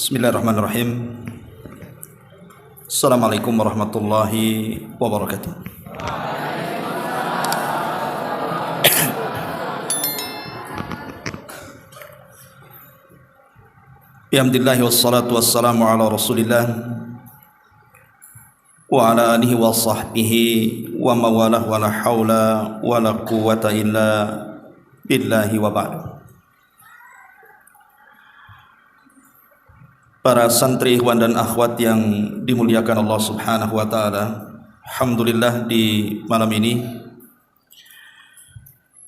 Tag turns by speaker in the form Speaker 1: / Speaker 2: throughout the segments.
Speaker 1: Bismillahirrahmanirrahim. Assalamualaikum warahmatullahi wabarakatuh. Alhamdulillah wassalatu wassalamu ala Rasulillah wa ala alihi wa sahbihi wa mawalah wa la hawla wa la quwwata illa billahi wa ba'du. Para santri, ikhwan dan akhwat yang dimuliakan Allah Subhanahu wa taala, alhamdulillah di malam ini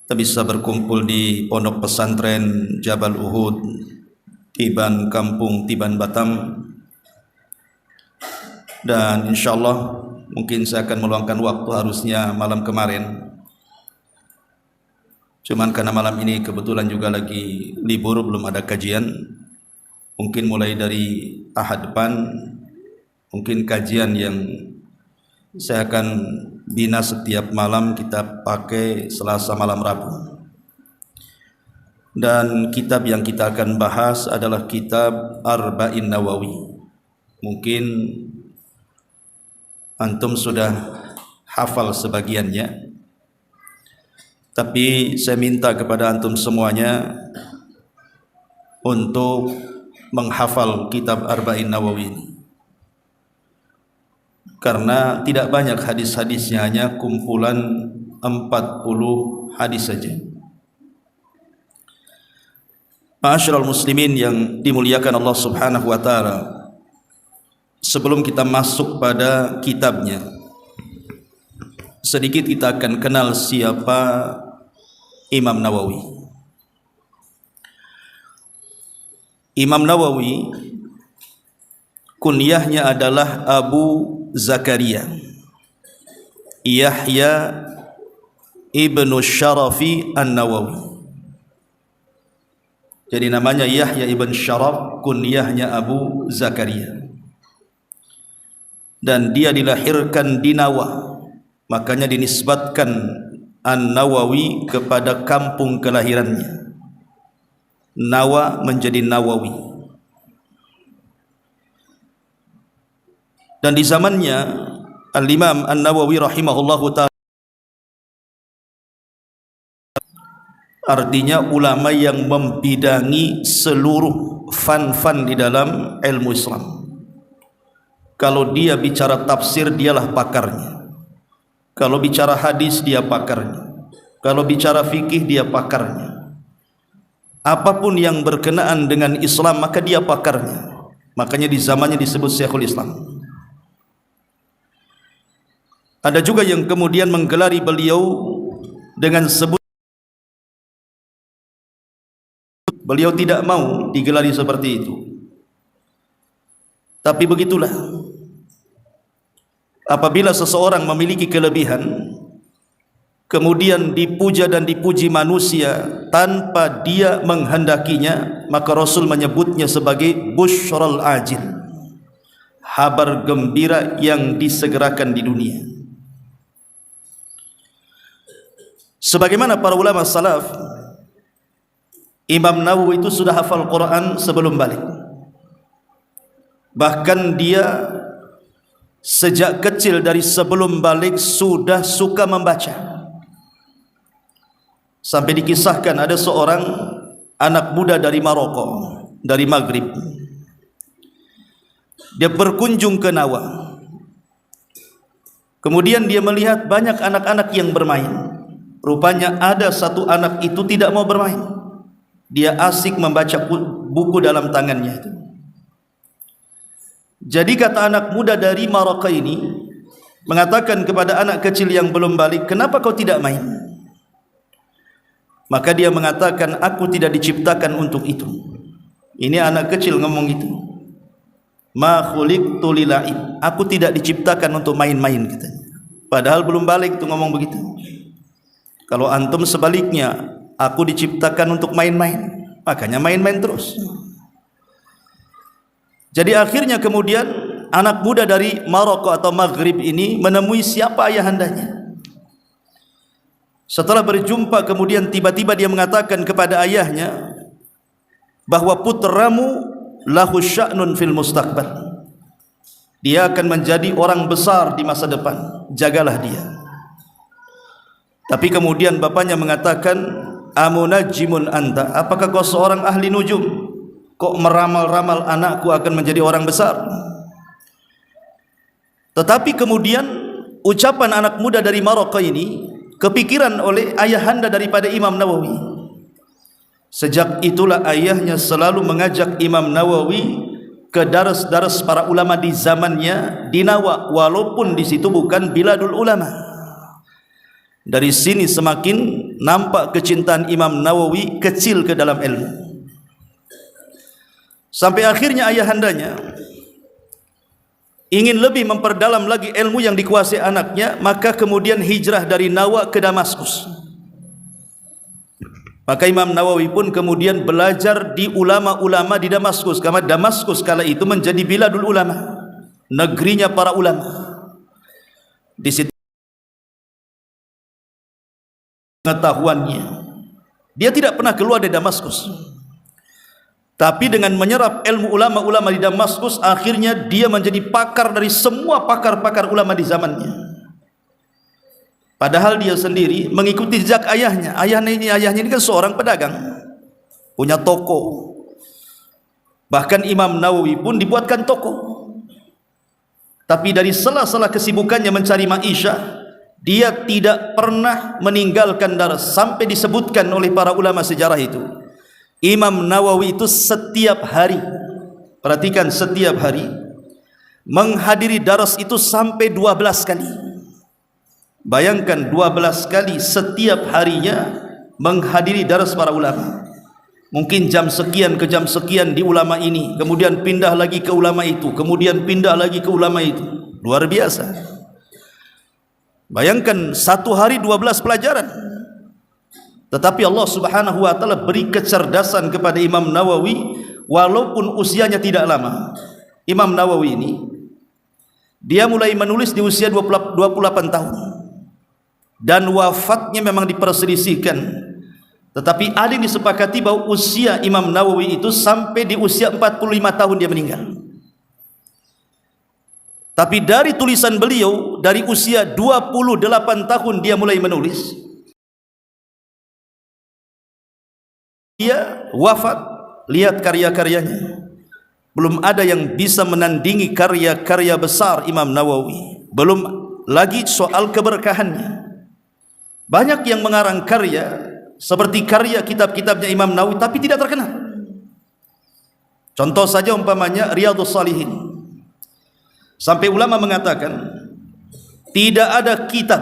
Speaker 1: kita bisa berkumpul di Pondok Pesantren Jabal Uhud, Tiban, Kampung Tiban, Batam. Dan insyaallah mungkin saya akan meluangkan waktu harusnya malam kemarin. Cuman karena malam ini kebetulan juga lagi libur, belum ada kajian. Mungkin mulai dari Ahad depan, mungkin kajian yang saya akan bina setiap malam kita pakai Selasa malam Rabu. Dan kitab yang kita akan bahas adalah kitab Arba'in Nawawi. Mungkin antum sudah hafal sebagiannya, tapi saya minta kepada antum semuanya untuk menghafal kitab Arba'in Nawawi ini, karena tidak banyak hadis-hadisnya, hanya kumpulan 40 hadis saja. Ma'asyiral muslimin yang dimuliakan Allah Subhanahu wa taala, sebelum kita masuk pada kitabnya, sedikit kita akan kenal siapa Imam Nawawi. Imam Nawawi kunyahnya adalah Abu Zakaria Yahya ibnu Syarafi An-Nawawi. Jadi namanya Yahya ibn Syaraf, kunyahnya Abu Zakaria. Dan dia dilahirkan di Nawa, makanya dinisbatkan An-Nawawi kepada kampung kelahirannya. Nawa menjadi Nawawi. Dan di zamannya Al-Imam An-Nawawi rahimahullahu ta'ala, artinya ulama yang membidangi seluruh fan-fan di dalam ilmu Islam. Kalau dia bicara tafsir, dialah pakarnya. Kalau bicara hadis, dia pakarnya. Kalau bicara fikih, dia pakarnya. Apapun yang berkenaan dengan Islam, maka dia pakarnya. Makanya di zamannya disebut Syekhul Islam. Ada juga yang kemudian menggelari beliau dengan sebut, beliau tidak mau digelari seperti itu. Tapi begitulah, apabila seseorang memiliki kelebihan, kemudian dipuja dan dipuji manusia tanpa dia menghendakinya, maka Rasul menyebutnya sebagai busyral ajil, kabar gembira yang disegerakan di dunia. Sebagaimana para ulama salaf, Imam Nawawi itu sudah hafal Quran sebelum balik. Bahkan dia sejak kecil, dari sebelum balik sudah suka membaca. Sampai dikisahkan ada seorang anak muda dari Maroko, dari Maghrib. Dia berkunjung ke Nawa. Kemudian dia melihat banyak anak-anak yang bermain. Rupanya ada satu anak itu tidak mau bermain. Dia asik membaca buku dalam tangannya itu. Jadi kata anak muda dari Maroko ini mengatakan kepada anak kecil yang belum balik, "Kenapa kau tidak main?" Maka dia mengatakan, "Aku tidak diciptakan untuk itu." Ini anak kecil ngomong gitu. "Ma khuliqtu lila'ib." Aku tidak diciptakan untuk main-main, katanya. Padahal belum balik tuh ngomong begitu. Kalau antum sebaliknya, aku diciptakan untuk main-main, makanya main-main terus. Jadi akhirnya kemudian anak muda dari Maroko atau Maghrib ini menemui siapa ayahandanya. Setelah berjumpa, kemudian tiba-tiba dia mengatakan kepada ayahnya bahwa putramu lahu sya'nun fil mustaqbal. Dia akan menjadi orang besar di masa depan, jagalah dia. Tapi kemudian bapaknya mengatakan, amunajjimun anta, apakah kau seorang ahli nujum? Kok meramal-ramal anakku akan menjadi orang besar? Tetapi kemudian ucapan anak muda dari Maroko ini kepikiran oleh ayahanda daripada Imam Nawawi. Sejak itulah ayahnya selalu mengajak Imam Nawawi ke daras-daras para ulama di zamannya di Nawa, walaupun di situ bukan biladul ulama. Dari sini semakin nampak kecintaan Imam Nawawi kecil ke dalam ilmu. Sampai akhirnya ayahandanya ingin lebih memperdalam lagi ilmu yang dikuasai anaknya, maka kemudian hijrah dari Nawa ke Damaskus. Maka Imam Nawawi pun kemudian belajar di ulama-ulama di Damaskus, karena Damaskus kala itu menjadi biladul ulama, negerinya para ulama. Di situ pengetahuannya, dia tidak pernah keluar dari Damaskus. Tapi dengan menyerap ilmu ulama-ulama di Damaskus, akhirnya dia menjadi pakar dari semua pakar-pakar ulama di zamannya. Padahal dia sendiri mengikuti jejak ayahnya. Ayahnya ini kan seorang pedagang, punya toko. Bahkan Imam Nawawi pun dibuatkan toko. Tapi dari sela-sela kesibukannya mencari maisha, dia tidak pernah meninggalkan daras. Sampai disebutkan oleh para ulama sejarah itu, Imam Nawawi itu setiap hari, perhatikan, setiap hari menghadiri daras itu sampai 12 kali. Bayangkan 12 kali setiap harinya menghadiri daras para ulama. Mungkin jam sekian ke jam sekian di ulama ini, kemudian pindah lagi ke ulama itu, kemudian pindah lagi ke ulama itu. Luar biasa. Bayangkan satu hari 12 pelajaran. Tetapi Allah Subhanahu wa taala beri kecerdasan kepada Imam Nawawi, walaupun usianya tidak lama. Imam Nawawi ini dia mulai menulis di usia 28 tahun. Dan wafatnya memang diperselisihkan, tetapi ada yang disepakati bahwa usia Imam Nawawi itu sampai di usia 45 tahun dia meninggal. Tapi dari tulisan beliau, dari usia 28 tahun dia mulai menulis, dia wafat, lihat karya-karyanya. Belum ada yang bisa menandingi karya-karya besar Imam Nawawi. Belum lagi soal keberkahannya. Banyak yang mengarang karya seperti karya kitab-kitabnya Imam Nawawi tapi tidak terkenal. Contoh saja umpamanya Riyadhus Shalihin. Sampai ulama mengatakan tidak ada kitab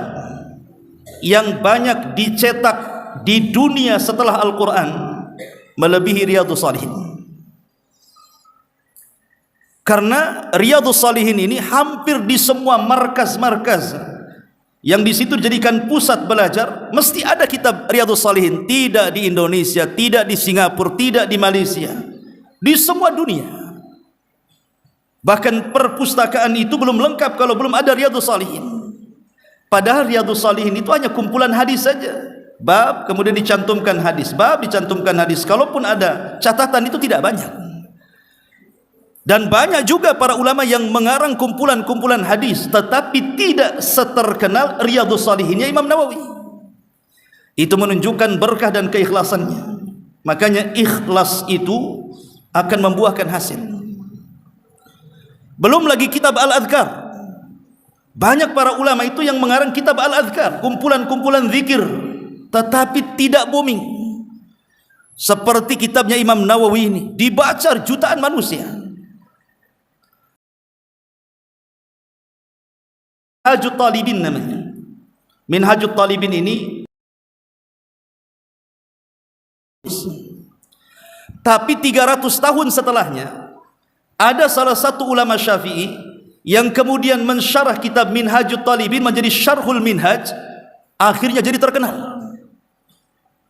Speaker 1: yang banyak dicetak di dunia setelah Al-Quran melebihi Riyadhus Shalihin. Karena Riyadhus Shalihin ini hampir di semua markas-markas yang di situ dijadikan pusat belajar, mesti ada kitab Riyadhus Shalihin. Tidak di Indonesia, tidak di Singapura, tidak di Malaysia, di semua dunia. Bahkan perpustakaan itu belum lengkap kalau belum ada Riyadhus Shalihin. Padahal Riyadhus Shalihin itu hanya kumpulan hadis saja. Bab kemudian dicantumkan hadis, bab dicantumkan hadis. Kalaupun ada catatan itu tidak banyak. Dan banyak juga para ulama yang mengarang kumpulan-kumpulan hadis, tetapi tidak seterkenal Riyadhus Shalihinnya Imam Nawawi. Itu menunjukkan berkah dan keikhlasannya. Makanya ikhlas itu akan membuahkan hasil. Belum lagi kitab Al-Adhkar. Banyak para ulama itu yang mengarang kitab Al-Adhkar, kumpulan-kumpulan zikir, tetapi tidak booming. Seperti kitabnya Imam Nawawi ini, dibaca jutaan manusia. Minhajut Talibin namanya. Minhajut Talibin ini, tapi 300 tahun setelahnya ada salah satu ulama Syafi'i yang kemudian mensyarah kitab Minhajut Talibin menjadi Syarhul Minhaj, akhirnya jadi terkenal.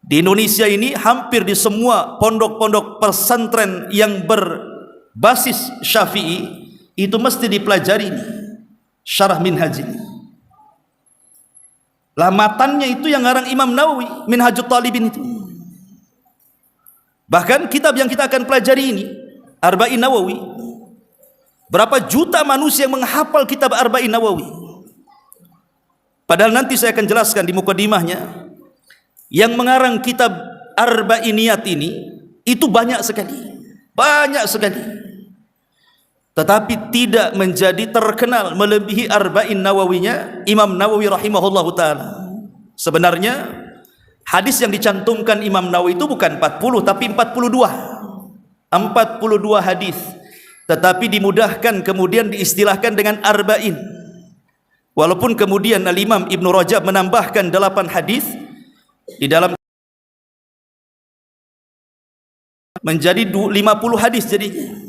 Speaker 1: Di Indonesia ini hampir di semua pondok-pondok pesantren yang berbasis Syafi'i itu mesti dipelajari ini, syarah Minhaj ini. Lah matannya itu yang ngarang Imam Nawawi, Minhajut Talibin itu. Bahkan kitab yang kita akan pelajari ini Arba'in Nawawi. Berapa juta manusia yang menghafal kitab Arba'in Nawawi. Padahal nanti saya akan jelaskan di mukadimahnya, yang mengarang kitab Arba'iniyat ini itu banyak sekali. Banyak sekali. Tetapi tidak menjadi terkenal melebihi Arba'in Nawawinya Imam Nawawi rahimahullahu ta'ala. Sebenarnya hadis yang dicantumkan Imam Nawawi itu bukan 40 tapi 42 hadis, tetapi dimudahkan kemudian diistilahkan dengan Arba'in. Walaupun kemudian Al-Imam Ibn Rajab menambahkan 8 hadis di dalam menjadi 50 hadis jadinya.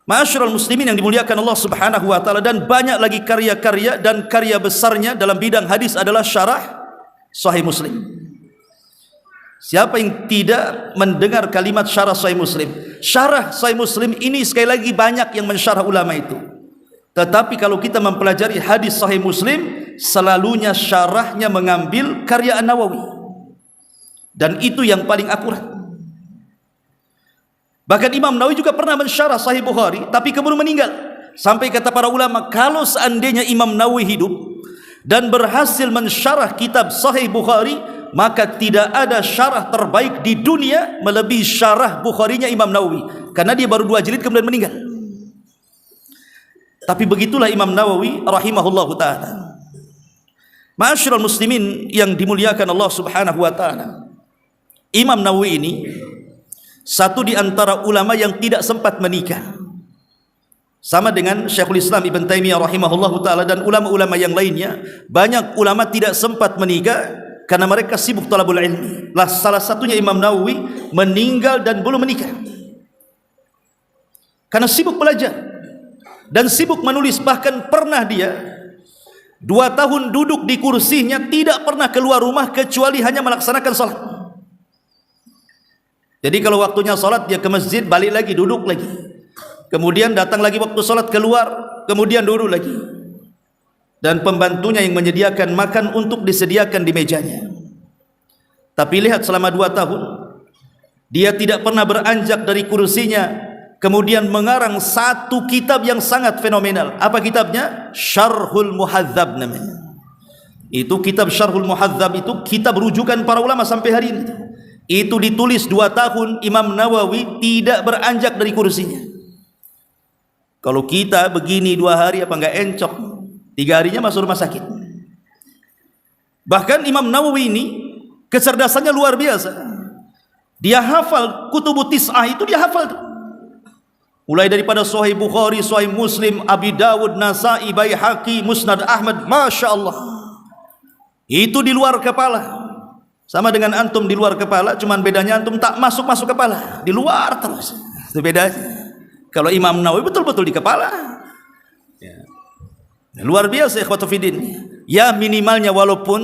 Speaker 1: Ma'asyiral muslimin yang dimuliakan Allah Subhanahu wa taala, dan banyak lagi karya-karya, dan karya besarnya dalam bidang hadis adalah syarah Sahih Muslim. Siapa yang tidak mendengar kalimat syarah Sahih Muslim? Syarah Sahih Muslim ini sekali lagi banyak yang mensyarah ulama itu. Tetapi kalau kita mempelajari hadis Sahih Muslim, selalunya syarahnya mengambil karya An-Nawawi. Dan itu yang paling akurat. Bahkan Imam Nawawi juga pernah mensyarah Sahih Bukhari, tapi kemudian meninggal. Sampai kata para ulama, kalau seandainya Imam Nawawi hidup dan berhasil mensyarah kitab Sahih Bukhari, maka tidak ada syarah terbaik di dunia melebihi syarah Bukharinya Imam Nawawi, karena dia baru 2 jilid kemudian meninggal. Tapi begitulah Imam Nawawi rahimahullahu ta'ala. Ma'asyiral muslimin yang dimuliakan Allah Subhanahu wa ta'ala, Imam Nawawi ini satu di antara ulama yang tidak sempat menikah, sama dengan Syekhul Islam Ibn Taimiyah rahimahullahu ta'ala dan ulama-ulama yang lainnya. Banyak ulama tidak sempat menikah karena mereka sibuk talabul ilmi. Lah salah satunya Imam Nawawi meninggal dan belum menikah karena sibuk belajar dan sibuk menulis. Bahkan pernah dia 2 tahun duduk di kursinya, tidak pernah keluar rumah kecuali hanya melaksanakan salat. Jadi kalau waktunya salat dia ke masjid, balik lagi, duduk lagi. Kemudian datang lagi waktu salat, keluar, kemudian duduk lagi. Dan pembantunya yang menyediakan makan untuk disediakan di mejanya. Tapi lihat selama 2 tahun dia tidak pernah beranjak dari kursinya, kemudian mengarang satu kitab yang sangat fenomenal. Apa kitabnya? Syarhul Muhadzab namanya. Itu kitab Syarhul Muhadzab, itu kitab rujukan para ulama sampai hari ini. Itu ditulis 2 tahun Imam Nawawi tidak beranjak dari kursinya. Kalau kita begini 2 hari apa enggak encok, 3 harinya masuk rumah sakit. Bahkan Imam Nawawi ini kecerdasannya luar biasa. Dia hafal Kutubut Tis'ah, itu dia hafal. Mulai daripada Sahih Bukhari, Sahih Muslim, Abi Dawud, Nasai, Baihaqi, Musnad Ahmad, Masya Allah. Itu di luar kepala. Sama dengan antum di luar kepala, cuman bedanya antum tak masuk kepala, di luar terus. Itu bedanya. Kalau Imam Nawawi betul-betul di kepala. Ya. Luar biasa ikhwatu fiddin. Ya minimalnya walaupun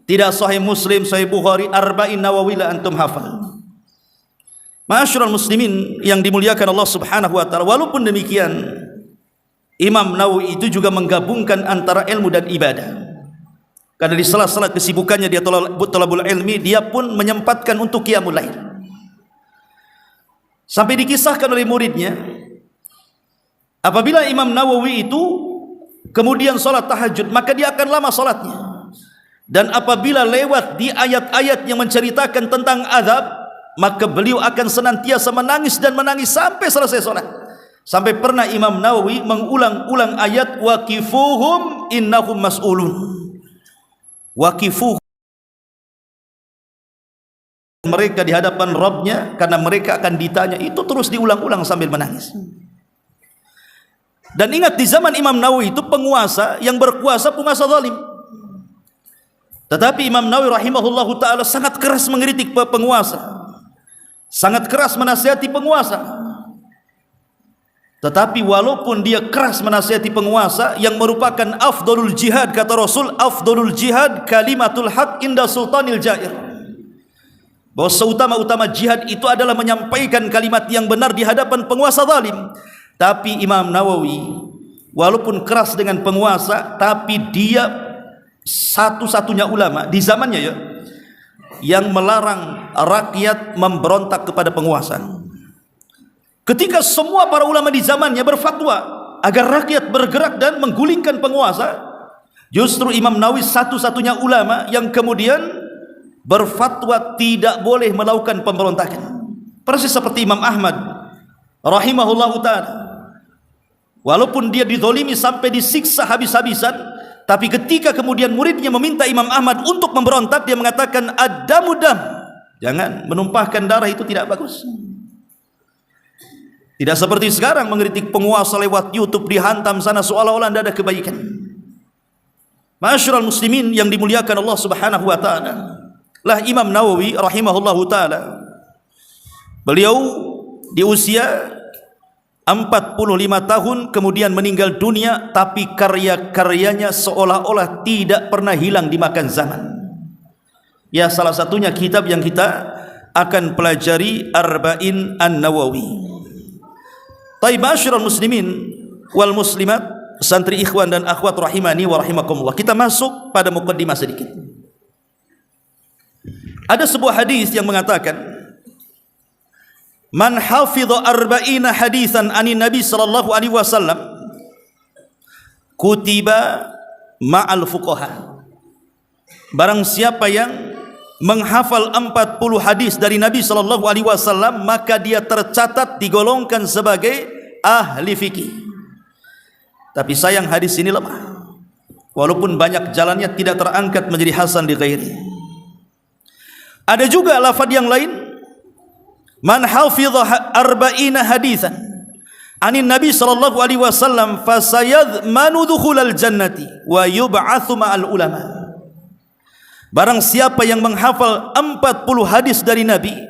Speaker 1: tidak Sahih Muslim, Sahih Bukhari, Arba'in Nawawi lah antum hafal. Ma'asyiral muslimin yang dimuliakan Allah Subhanahu wa taala, walaupun demikian Imam Nawawi itu juga menggabungkan antara ilmu dan ibadah. Karena di sela-sela kesibukannya dia talabul ilmi, dia pun menyempatkan untuk qiyamul lail. Sampai dikisahkan oleh muridnya, apabila Imam Nawawi itu kemudian salat tahajud, maka dia akan lama salatnya. Dan apabila lewat di ayat-ayat yang menceritakan tentang azab, maka beliau akan senantiasa menangis dan menangis sampai selesai salat. Sampai pernah Imam Nawawi mengulang-ulang ayat waqifuhum innahum mas'ulun. Waqifuhum, mereka di hadapan Rabbnya karena mereka akan ditanya. Itu terus diulang-ulang sambil menangis. Dan ingat, di zaman Imam Nawawi itu penguasa yang berkuasa zalim. Tetapi Imam Nawawi rahimahullahu ta'ala sangat keras mengkritik penguasa, sangat keras menasihati penguasa. Tetapi walaupun dia keras menasihati penguasa yang merupakan afdalul jihad, kata Rasul, afdalul jihad kalimatul haq inda sultanil jair, bahwa seutama-utama jihad itu adalah menyampaikan kalimat yang benar di hadapan penguasa zalim. Tapi Imam Nawawi walaupun keras dengan penguasa, tapi dia satu-satunya ulama di zamannya ya yang melarang rakyat memberontak kepada penguasa. Ketika semua para ulama di zamannya berfatwa agar rakyat bergerak dan menggulingkan penguasa, justru Imam Nawawi satu-satunya ulama yang kemudian berfatwa tidak boleh melakukan pemberontakan. Persis seperti Imam Ahmad rahimahullahu ta'ala. Walaupun dia dizolimi sampai disiksa habis-habisan, tapi ketika kemudian muridnya meminta Imam Ahmad untuk memberontak, dia mengatakan ad-damu dam. Jangan, menumpahkan darah itu tidak bagus. Tidak seperti sekarang mengkritik penguasa lewat YouTube, dihantam sana seolah-olah tidak ada kebaikan. Ma'asyiral muslimin yang dimuliakan Allah Subhanahu wa taala. Lah Imam Nawawi rahimahullahu taala, beliau di usia 45 tahun kemudian meninggal dunia, tapi karya-karyanya seolah-olah tidak pernah hilang dimakan zaman. Ya, salah satunya kitab yang kita akan pelajari, Arba'in An-Nawawi. Taib ma'asyiral muslimin wal muslimat, santri ikhwan dan akhwat rahimani wa rahimakumullah. Kita masuk pada muqaddimah sedikit. Ada sebuah hadis yang mengatakan, man hafidha arba'ina hadithan anin Nabi sallallahu alaihi wasallam kutiba ma'al fuqaha. Barang siapa yang menghafal 40 hadis dari Nabi sallallahu alaihi wasallam, maka dia tercatat digolongkan sebagai ahli fikih. Tapi sayang hadis ini lemah. Walaupun banyak jalannya tidak terangkat menjadi hasan li ghairi. Ada juga lafaz yang lain, man hafidha arba'ina haditsan anin Nabi sallallahu alaihi wasallam fasayadmanu dukhulal jannati wa yub'atsu ma'al ulama. Barang siapa yang menghafal 40 hadis dari Nabi,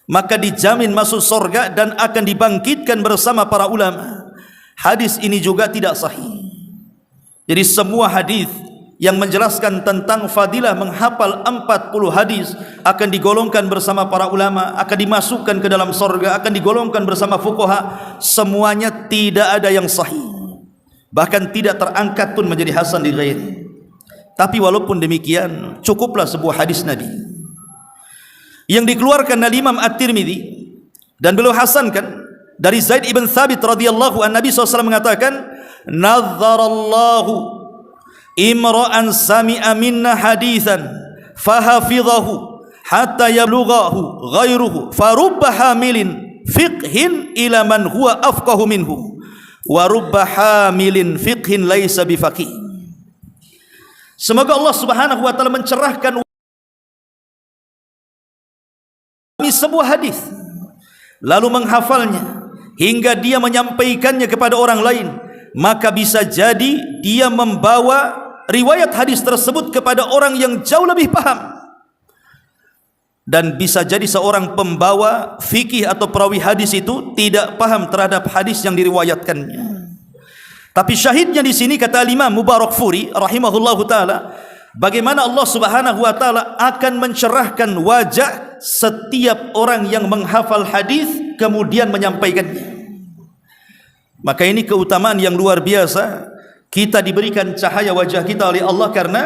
Speaker 1: maka dijamin masuk surga dan akan dibangkitkan bersama para ulama. Hadis ini juga tidak sahih. Jadi semua hadis yang menjelaskan tentang fadilah menghafal 40 hadis akan digolongkan bersama para ulama, akan dimasukkan ke dalam surga, akan digolongkan bersama fuqaha, semuanya tidak ada yang sahih. Bahkan tidak terangkat pun menjadi hasan li ghairi. Tapi walaupun demikian, cukuplah sebuah hadis Nabi yang dikeluarkan dari Imam At-Tirmidzi dan beliau hasankan dari Zaid ibn Thabit radhiyallahu an, Nabi SAW mengatakan, nadzarallahu imra'an sami'a minna hadithan fahafidhahu hatta yablughahu ghairuhu farubba hamilin fiqhin ila man huwa afqahu minhu wa rubba hamilin fiqhin laisa bifaqih. Semoga Allah Subhanahu wa taala mencerahkan sebuah hadis lalu menghafalnya hingga dia menyampaikannya kepada orang lain, maka bisa jadi dia membawa riwayat hadis tersebut kepada orang yang jauh lebih paham, dan bisa jadi seorang pembawa fikih atau perawi hadis itu tidak paham terhadap hadis yang diriwayatkannya. Tapi syahidnya di sini kata Imam Mubarakfuri rahimahullahu taala, bagaimana Allah Subhanahu wa taala akan mencerahkan wajah setiap orang yang menghafal hadis kemudian menyampaikannya. Maka ini keutamaan yang luar biasa. Kita diberikan cahaya wajah kita oleh Allah karena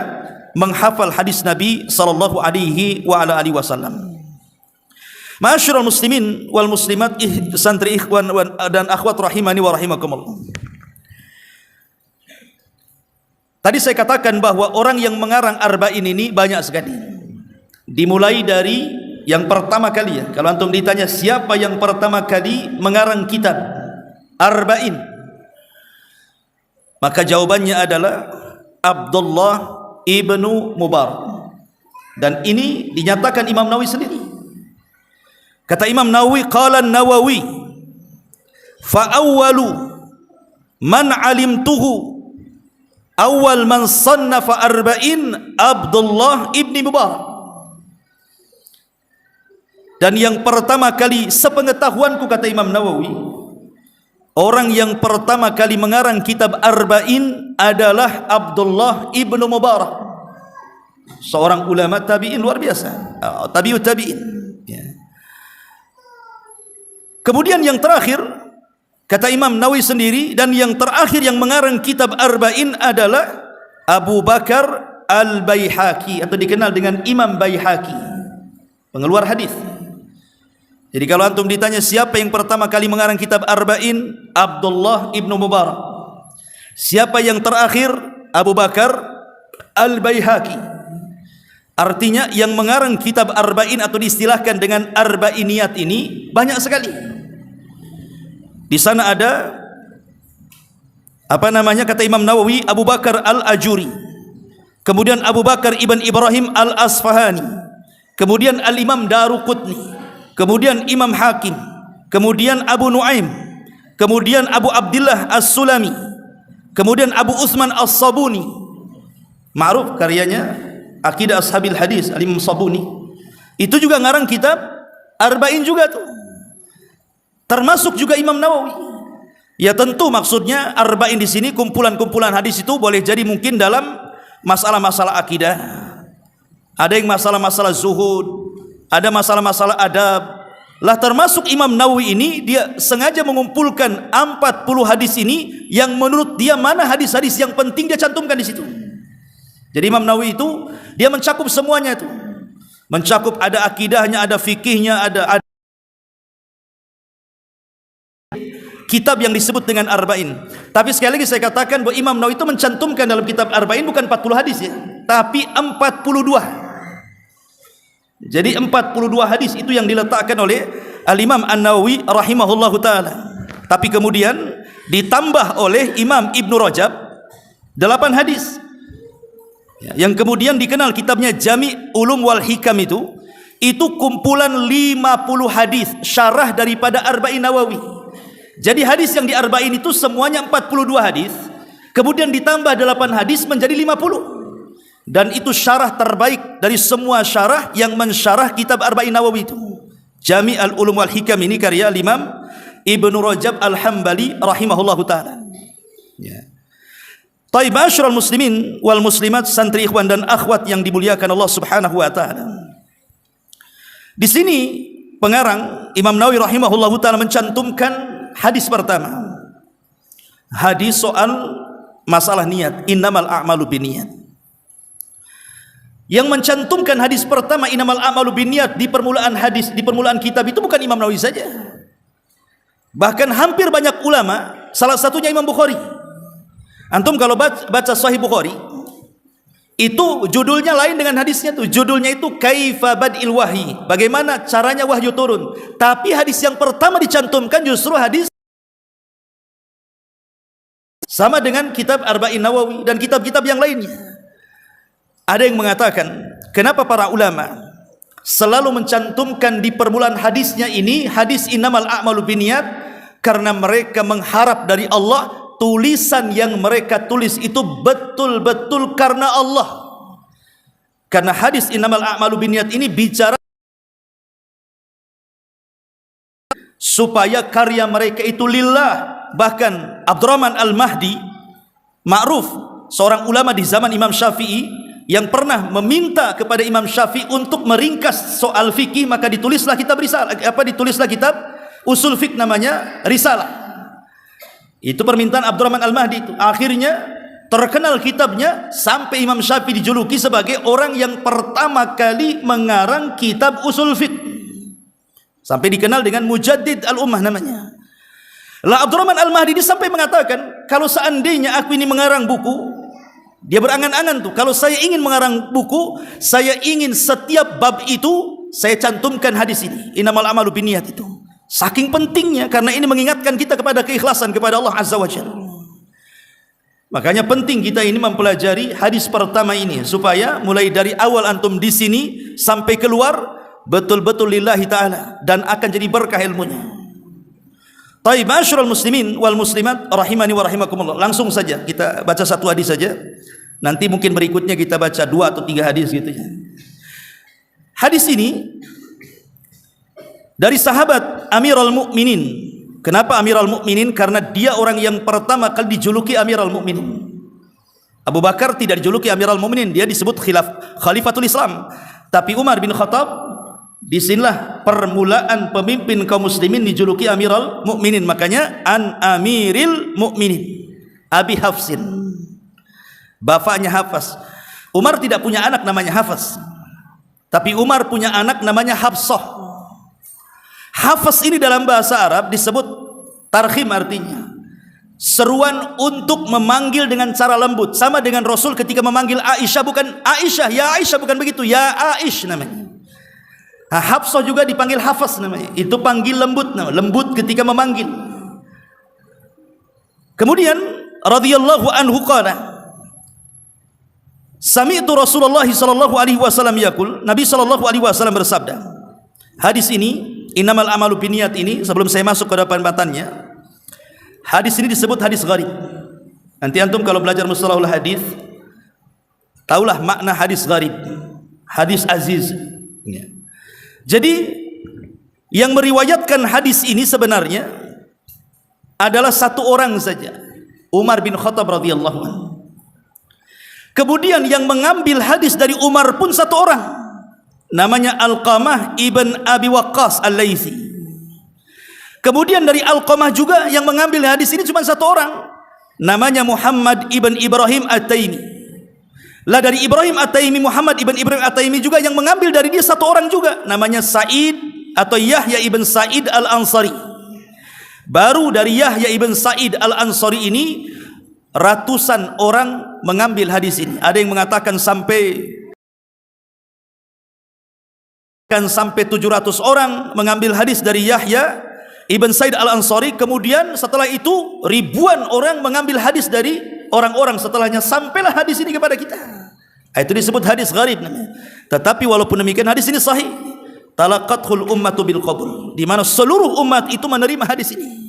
Speaker 1: menghafal hadis Nabi sallallahu alaihi wa ala alihi wasallam. Ma'asyiral muslimin wal muslimat, santri ikhwan dan akhwat rahimani wa rahimakumullah. Tadi saya katakan bahwa orang yang mengarang arba'in ini banyak sekali. Dimulai dari yang pertama kali, ya. Kalau antum ditanya siapa yang pertama kali mengarang kitab arba'in, maka jawabannya adalah Abdullah ibnu Mubarak. Dan ini dinyatakan Imam Nawawi sendiri. Kata Imam Nawawi, qala Nawawi fa awwalu man alimtuhu awal man sannafa arba'in Abdullah ibni Mubarak. Dan yang pertama kali sepengetahuanku, kata Imam Nawawi, orang yang pertama kali mengarang kitab arba'in adalah Abdullah ibnu Mubarak, seorang ulama tabi'in luar biasa, tabi'ut tabi'in, ya. Kemudian yang terakhir, kata Imam Nawawi sendiri, dan yang terakhir yang mengarang kitab arba'in adalah Abu Bakar Al-Baihaqi, atau dikenal dengan Imam Baihaqi, pengeluar hadis. Jadi kalau antum ditanya siapa yang pertama kali mengarang kitab Arba'in, Abdullah ibnu Mubarak. Siapa yang terakhir? Abu Bakar Al-Baihaqi. Artinya yang mengarang kitab Arba'in atau diistilahkan dengan Arba'iniyat ini banyak sekali. Di sana ada kata Imam Nawawi, Abu Bakar Al-Ajuri, kemudian Abu Bakar Ibn Ibrahim Al-Asfahani, kemudian Al-Imam Daruqutni, kemudian Imam Hakim, kemudian Abu Nuaim, kemudian Abu Abdullah As-Sulami, kemudian Abu Utsman As-Sabuni. Ma'ruf karyanya Aqidah Ashabil Hadis, Al-Imam Sabuni. Itu juga ngarang kitab Arba'in juga tuh. Termasuk juga Imam Nawawi. Ya tentu maksudnya Arba'in di sini kumpulan-kumpulan hadis itu boleh jadi mungkin dalam masalah-masalah akidah. Ada yang masalah-masalah zuhud, ada masalah-masalah adab. Lah termasuk Imam Nawawi ini dia sengaja mengumpulkan 40 hadis ini yang menurut dia mana hadis-hadis yang penting dia cantumkan di situ. Jadi Imam Nawawi itu dia mencakup semuanya itu. Mencakup ada akidahnya, ada fikihnya, ada kitab yang disebut dengan Arba'in. Tapi sekali lagi saya katakan bahwa Imam Nawawi itu mencantumkan dalam kitab Arba'in bukan 40 hadis ya, tapi 42. Jadi 42 hadis itu yang diletakkan oleh Al-Imam An-Nawawi rahimahullahu taala. Tapi kemudian ditambah oleh Imam Ibnu Rajab 8 hadis. Yang kemudian dikenal kitabnya Jami' Ulum wal Hikam itu kumpulan 50 hadis syarah daripada Arba'in Nawawi. Jadi hadis yang di Arba'in itu semuanya 42 hadis, kemudian ditambah 8 hadis menjadi 50. Dan itu syarah terbaik dari semua syarah yang mensyarah kitab Arba'in Nawawi itu. Jami' al-Ulum wal Hikam ini karya Imam Ibnu Rajab Al-Hambali rahimahullahu taala. Ya. Taib ma'asyiral muslimin wal muslimat, santri ikhwan dan akhwat yang dimuliakan Allah Subhanahu wa taala. Di sini pengarang Imam Nawawi rahimahullahu taala mencantumkan hadis pertama, hadis soal masalah niat, innamal a'malu binniyat. Yang mencantumkan hadis pertama innamal a'malu binniyat di permulaan hadis, di permulaan kitab itu bukan Imam Nawawi saja. Bahkan hampir banyak ulama, salah satunya Imam Bukhari. Antum kalau baca Sahih Bukhari, itu judulnya lain dengan hadisnya tuh. Judulnya itu Kaifa Bad'il Wahyi, bagaimana caranya wahyu turun. Tapi hadis yang pertama dicantumkan justru hadis sama dengan kitab Arba'in Nawawi dan kitab-kitab yang lainnya. Ada yang mengatakan, kenapa para ulama selalu mencantumkan di permulaan hadisnya ini hadis innamal a'malu binniyat? Karena mereka mengharap dari Allah tulisan yang mereka tulis itu betul-betul karena Allah. Karena hadis innamal a'malu binniyat ini bicara supaya karya mereka itu lillah. Bahkan Abdurrahman Al-Mahdi, ma'ruf, seorang ulama di zaman Imam Syafi'i yang pernah meminta kepada Imam Syafi'i untuk meringkas soal fikih, maka ditulislah kitab risalah, ditulislah kitab usul fiqh namanya Risalah. Itu permintaan Abdurrahman Al-Mahdi itu. Akhirnya terkenal kitabnya sampai Imam Syafi'i dijuluki sebagai orang yang pertama kali mengarang kitab usul fiqh. Sampai dikenal dengan Mujaddid al-Ummah namanya. Lah Abdurrahman Al-Mahdi dia sampai mengatakan, kalau seandainya aku ini mengarang buku, dia berangan-angan tuh, kalau saya ingin mengarang buku, saya ingin setiap bab itu saya cantumkan hadis ini, innamal a'malu binniyat itu. Saking pentingnya, karena ini mengingatkan kita kepada keikhlasan kepada Allah Azza wa Jalla. Makanya penting kita ini mempelajari hadis pertama ini supaya mulai dari awal antum di sini sampai keluar betul-betul lillahi taala dan akan jadi berkah ilmunya. Taib ma'asyiral muslimin wal muslimat rahimani wa rahimakumullah. Langsung saja kita baca satu hadis saja. Nanti mungkin berikutnya kita baca 2 atau 3 hadis gitu ya. Hadis ini dari sahabat Amirul Mukminin. Kenapa Amirul Mukminin? Karena dia orang yang pertama kali dijuluki Amirul Mukminin. Abu Bakar tidak dijuluki Amirul Mukminin, dia disebut Khalifatul Islam. Tapi Umar bin Khattab, disinilah permulaan pemimpin kaum muslimin dijuluki Amirul Mukminin. Makanya An Amiril Mukminin, Abi Hafsin, bapaknya Hafs. Umar tidak punya anak namanya Hafs, tapi Umar punya anak namanya Hafsah. Hafaz ini dalam bahasa Arab disebut tarhim, artinya seruan untuk memanggil dengan cara lembut, sama dengan Rasul ketika memanggil Aisyah, bukan Aisyah, ya Aisyah, bukan begitu, ya Aish namanya. Hafsah juga dipanggil Hafaz namanya, itu panggil lembut, lembut ketika memanggil. Kemudian radhiyallahu anhu qala, sami'tu Rasulullah sallallahu alaihi wasallam yaqul, Nabi sallallahu alaihi wasallam bersabda. Hadis ini, innamal amalu binniyat ini, sebelum saya masuk ke depan batannya, hadis ini disebut hadis gharib. Nanti antum kalau belajar mustalahul hadis, taulah makna hadis gharib, hadis aziz. Jadi yang meriwayatkan hadis ini sebenarnya adalah satu orang saja, Umar bin Khattab radhiyallahu anhu. Kemudian yang mengambil hadis dari Umar pun satu orang, namanya Alqamah ibn Abi Waqqas Al-Laitsi. Kemudian dari Alqamah juga yang mengambil hadis ini cuma satu orang, namanya Muhammad ibn Ibrahim At-Taimi. Lah dari Ibrahim At-Taimi, Muhammad ibn Ibrahim At-Taimi juga yang mengambil dari dia satu orang juga, namanya Sa'id atau Yahya ibn Sa'id Al-Ansari. Baru dari Yahya ibn Sa'id Al-Ansari ini ratusan orang mengambil hadis ini. Ada yang mengatakan sampai 700 orang mengambil hadis dari Yahya ibn Sa'id Al-Ansari. Kemudian setelah itu ribuan orang mengambil hadis dari orang-orang setelahnya, sampailah hadis ini kepada kita. Itu disebut hadis gharib namanya. Tetapi walaupun demikian hadis ini sahih, talaqathul ummatu bil qabul, di mana seluruh umat itu menerima hadis ini.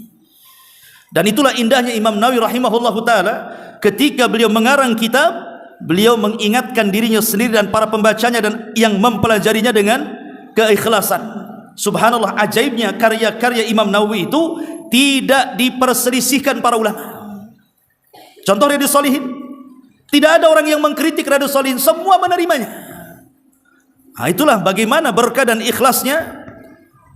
Speaker 1: Dan itulah indahnya Imam Nawawi rahimahullahu taala, ketika beliau mengarang kitab, beliau mengingatkan dirinya sendiri dan para pembacanya dan yang mempelajarinya dengan keikhlasan. Subhanallah, ajaibnya karya-karya Imam Nawawi itu tidak diperselisihkan para ulama. Contoh Riyadhus Shalihin, tidak ada orang yang mengkritik Riyadhus Shalihin, semua menerimanya. Itulah bagaimana berkah dan ikhlasnya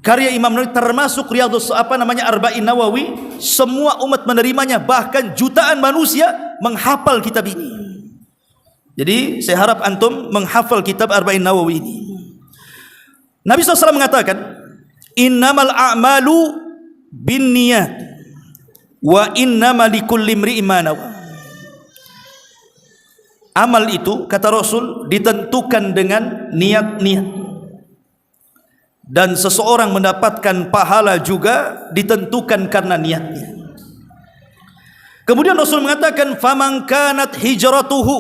Speaker 1: karya Imam Nawawi, termasuk Arba'in Nawawi, semua umat menerimanya, bahkan jutaan manusia menghafal kitab ini. Jadi saya harap antum menghafal kitab Arba'in Nawawi ini. Nabi SAW mengatakan, innamal a'malu binniyat wa innamal likulli imri'in ma nawa. Amal itu, kata Rasul, ditentukan dengan niat-niat, dan seseorang mendapatkan pahala juga ditentukan karena niatnya. Kemudian Rasul mengatakan, faman kanat hijratuhu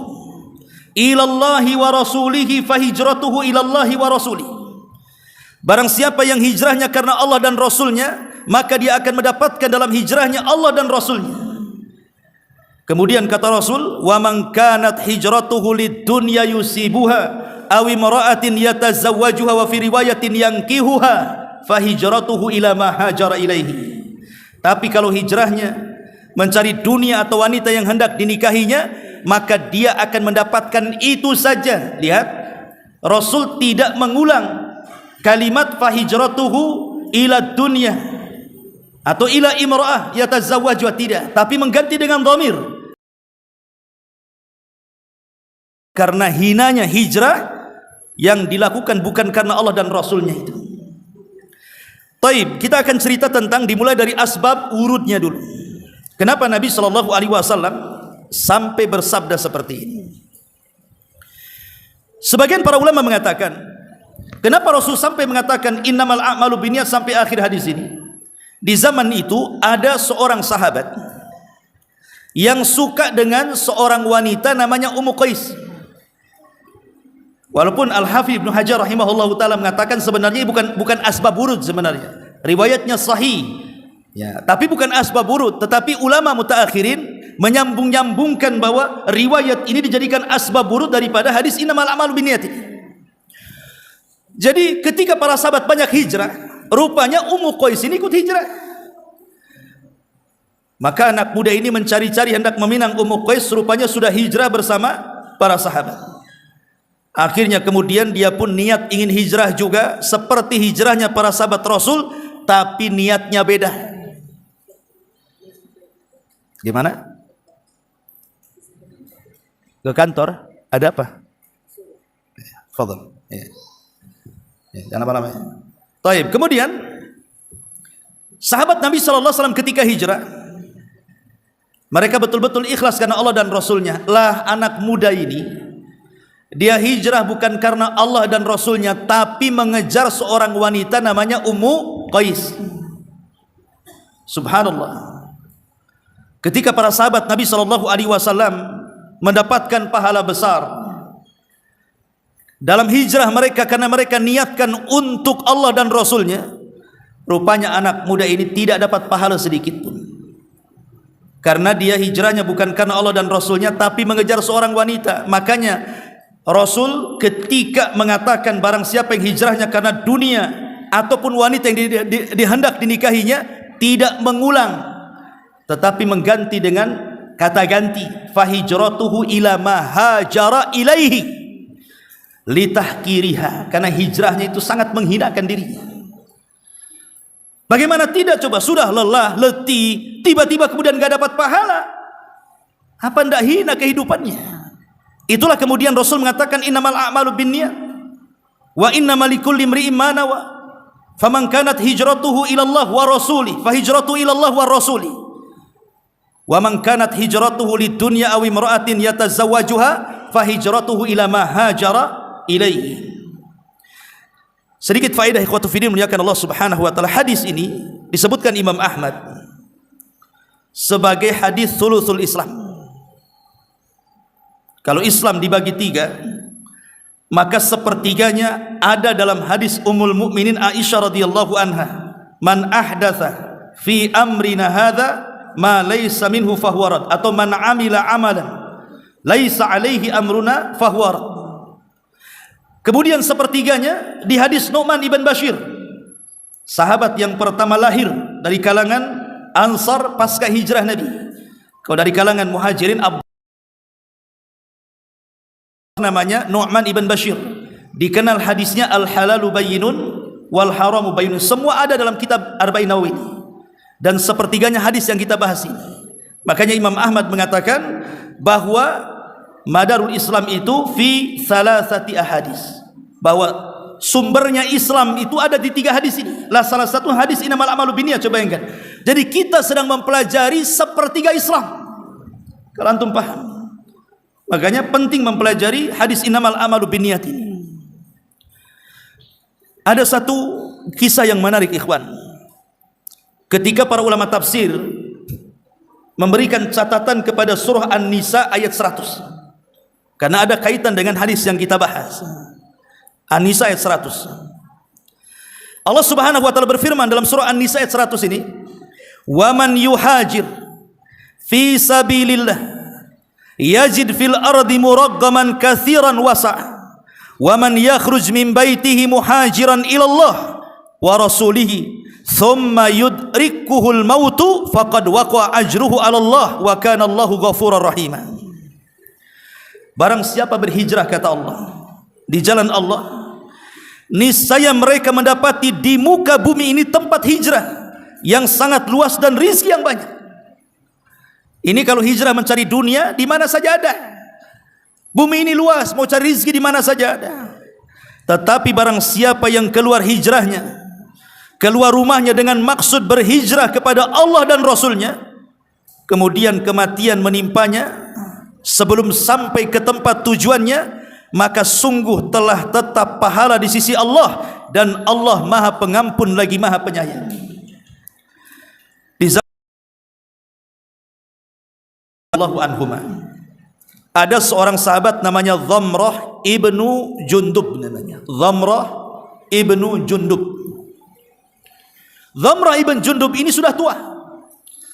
Speaker 1: ilallahi wa rasulihi fahijratuhu ilallahi wa rasulihi. Barang siapa yang hijrahnya karena Allah dan Rasulnya, maka dia akan mendapatkan dalam hijrahnya Allah dan Rasulnya. Kemudian kata Rasul, wa man kanat hijratuhu lid-dunya yusibuha aw imra'atin yatazawwajuha wa fi riwayatin yankihuha fa hijratuhu ila ma hajara ilaihi. Tapi kalau hijrahnya mencari dunia atau wanita yang hendak dinikahinya, maka dia akan mendapatkan itu saja. Lihat, Rasul tidak mengulang kalimat fa hijratuhu ila dunya atau ila imra'ah yatazawwajuha, tidak, tapi mengganti dengan dhamir. Karena hinanya hijrah yang dilakukan bukan karena Allah dan Rasulnya itu. Taib, kita akan cerita tentang, dimulai dari asbab urudnya dulu. Kenapa Nabi SAW sampai bersabda seperti ini? Sebagian para ulama mengatakan, kenapa Rasul sampai mengatakan innamal a'malu binniyat sampai akhir hadis ini? Di zaman itu ada seorang sahabat yang suka dengan seorang wanita namanya Ummu Qais. Walaupun Al-Hafidz Ibnu Hajar rahimahullahu taala mengatakan sebenarnya bukan asbab urud, sebenarnya riwayatnya sahih ya, tapi bukan asbab urud. Tetapi ulama mutaakhirin menyambung-nyambungkan bahwa riwayat ini dijadikan asbab urud daripada hadis innamal a'malu binniyat. Jadi ketika para sahabat banyak hijrah, rupanya Ummu Qais ini ikut hijrah. Maka anak muda ini mencari-cari hendak meminang Ummu Qais, rupanya sudah hijrah bersama para sahabat. Akhirnya kemudian dia pun niat ingin hijrah juga seperti hijrahnya para sahabat Rasul, tapi niatnya beda. Gimana? Ke kantor? Ada apa? Fadhal. Ya. Jangan apa namanya. Taib. Kemudian Sahabat Nabi SAW ketika hijrah, mereka betul-betul ikhlas karena Allah dan Rasulnya. Lah anak muda ini, dia hijrah bukan karena Allah dan Rasulnya, tapi mengejar seorang wanita namanya Ummu Qais. Subhanallah. Ketika para sahabat Nabi SAW mendapatkan pahala besar dalam hijrah mereka karena mereka niatkan untuk Allah dan Rasulnya, rupanya anak muda ini tidak dapat pahala sedikit pun, karena dia hijrahnya bukan karena Allah dan Rasulnya, tapi mengejar seorang wanita. Makanya Rasul ketika mengatakan barang siapa yang hijrahnya karena dunia ataupun wanita yang dihendak dinikahinya, tidak mengulang, tetapi mengganti dengan kata ganti, fahijratuhu ila ma hajara ilaihi litahkiriha, karena hijrahnya itu sangat menghinakan dirinya. Bagaimana tidak coba, sudah lelah, letih, tiba-tiba kemudian enggak dapat pahala, apa ndak hina kehidupannya? Itulah kemudian Rasul mengatakan innamal a'malu binniyat wa innamal likulli imri'in ma nawa, faman kanat hijratuhu ila Allah wa rasuli fa hijratuhu ila Allah wa rasuli wa man kanat hijratuhu lidunya aw imra'atin yatazawwajuha fa hijratuhu ila ma hajara ilaihi. Sedikit faedah ikhwatu fiddin muliakan Allah Subhanahu wa taala. Hadis ini disebutkan Imam Ahmad sebagai hadis thuluthul Islam. Kalau Islam dibagi 3, maka sepertiganya ada dalam hadis Ummul Mukminin Aisyah radhiyallahu anha, man ahdatsa fi amrina hadza ma laysa minhu fahuwa rad, atau man amila amalan laisa alaihi amruna fahuwa rad. Kemudian sepertiganya di hadis Nu'man ibn Bashir, sahabat yang pertama lahir dari kalangan Ansar pasca hijrah Nabi. Kalau dari kalangan Muhajirin, namanya Nu'man ibn Bashir, dikenal hadisnya al-halalu bayyinun wal haramu bayyinun. Semua ada dalam kitab Arba'in Nawawi, dan sepertiganya hadis yang kita bahas ini. Makanya Imam Ahmad mengatakan bahwa madarul Islam itu fi salasati ahadis, bahwa sumbernya Islam itu ada di 3 hadis ini. Lah salah satu hadis innamal a'malu binniyat. Coba bayangkan, jadi kita sedang mempelajari sepertiga Islam, kalau antum paham. Makanya penting mempelajari hadis innamal a'malu binniyat ini. Ada satu kisah yang menarik ikhwan, ketika para ulama tafsir memberikan catatan kepada surah An-Nisa ayat 100, karena ada kaitan dengan hadis yang kita bahas. An-Nisa ayat 100. Allah Subhanahu wa taala berfirman dalam surah An-Nisa ayat 100 ini, "Wa man yuhajir fi sabilillah yajid fil ardi muraggaman katsiran wasa', wa man yakhruj min baitihi muhajiran ila Allah wa rasulihi thumma yudrikuhul mautu faqad waqa'a ajruhu 'ala Allah wa kana Allahu ghafurar rahima." Barang siapa berhijrah, kata Allah, di jalan Allah, niscaya mereka mendapati di muka bumi ini tempat hijrah yang sangat luas dan rizki yang banyak. Ini kalau hijrah mencari dunia, di mana saja ada. Bumi ini luas, mau cari rizki di mana saja ada. Tetapi barang siapa yang keluar hijrahnya, keluar rumahnya dengan maksud berhijrah kepada Allah dan Rasulnya, kemudian kematian menimpanya sebelum sampai ke tempat tujuannya, maka sungguh telah tetap pahala di sisi Allah, dan Allah Maha Pengampun lagi Maha Penyayang. Di zaman Allahu anhuma, ada seorang sahabat namanya Dhamrah ibnu Jundub, namanya Dhamrah ibnu Jundub. Dhamrah ibn Jundub ini sudah tua,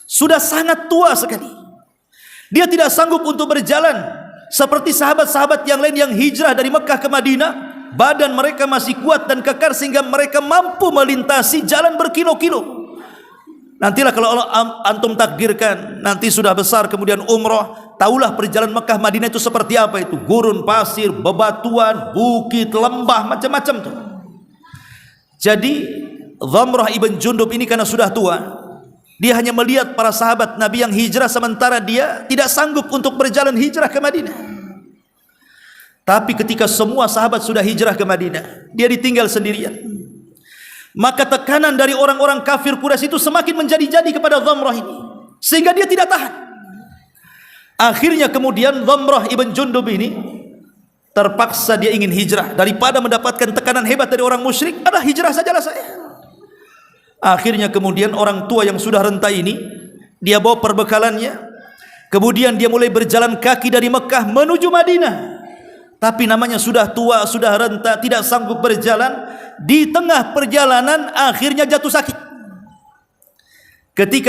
Speaker 1: sudah sangat tua sekali. Dia tidak sanggup untuk berjalan seperti sahabat-sahabat yang lain yang hijrah dari Mekah ke Madinah. Badan mereka masih kuat dan kekar sehingga mereka mampu melintasi jalan berkilo-kilo. Nantilah kalau Allah antum takdirkan, nanti sudah besar kemudian umrah, tahulah perjalanan Mekah Madinah itu seperti apa itu. Gurun pasir, bebatuan, bukit, lembah, macam-macam tuh. Jadi Dhamrah ibn Jundub ini karena sudah tua, dia hanya melihat para sahabat Nabi yang hijrah, sementara dia tidak sanggup untuk berjalan hijrah ke Madinah. Tapi ketika semua sahabat sudah hijrah ke Madinah, dia ditinggal sendirian. Maka tekanan dari orang-orang kafir Quraisy itu semakin menjadi-jadi kepada Dhamrah ini, sehingga dia tidak tahan. Akhirnya kemudian Dhamrah ibn Jundub ini terpaksa dia ingin hijrah. Daripada mendapatkan tekanan hebat dari orang musyrik, ada hijrah sajalah saya. Akhirnya kemudian orang tua yang sudah renta ini, dia bawa perbekalannya, kemudian dia mulai berjalan kaki dari Mekah menuju Madinah. Tapi namanya sudah tua, sudah renta, tidak sanggup berjalan. Di tengah perjalanan akhirnya jatuh sakit. Ketika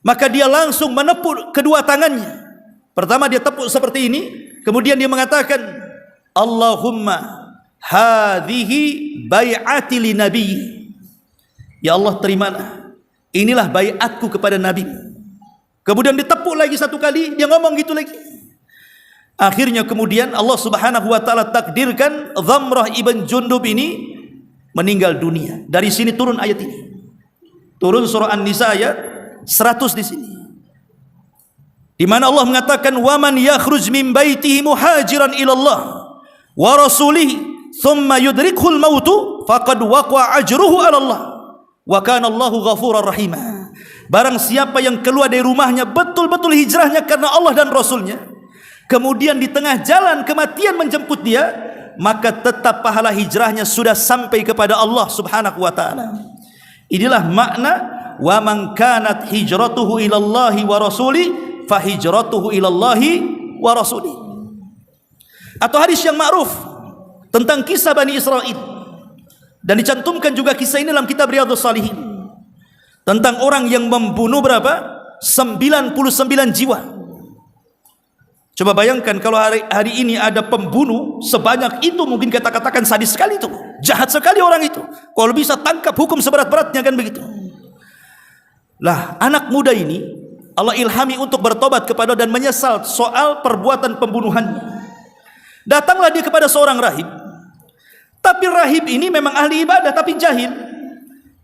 Speaker 1: maka dia langsung menepuk kedua tangannya. Pertama dia tepuk seperti ini, kemudian dia mengatakan, Allahumma hadhihi bai'ati li nabi. Ya Allah, terimalah, inilah baiatku kepada Nabi. Kemudian ditepuk lagi satu kali, dia ngomong gitu lagi. Akhirnya kemudian Allah Subhanahu wa taala takdirkan Dhamrah ibn Jundub ini meninggal dunia. Dari sini turun ayat ini. Turun surah An-Nisa ayat 100 di sini. Di mana Allah mengatakan, "Wa man yakhruj min baitihi muhajiran ila Allah wa rasulih thumma yudrikuhul mautu faqad waqa'a ajruhu 'ala Allah wa kana Allahu ghafurar rahima." Barang siapa yang keluar dari rumahnya betul-betul hijrahnya karena Allah dan Rasulnya, kemudian di tengah jalan kematian menjemput dia, maka tetap pahala hijrahnya sudah sampai kepada Allah Subhanahu wa taala. Inilah makna wa man kanat hijratuhu ila Allah wa rasuli fa hijratuhu ila Allah wa rasuli. Atau hadis yang ma'ruf tentang kisah Bani Israel, dan dicantumkan juga kisah ini dalam kitab Riyadhus Shalihin, tentang orang yang membunuh berapa? 99 jiwa. Coba bayangkan kalau hari ini ada pembunuh sebanyak itu, mungkin kita katakan sadis sekali itu, jahat sekali orang itu. Kalau bisa tangkap, hukum seberat-beratnya, kan begitu. Lah, anak muda ini Allah ilhami untuk bertobat kepada dan menyesal soal perbuatan pembunuhannya. Datanglah dia kepada seorang rahib. Tapi rahib ini memang ahli ibadah tapi jahil.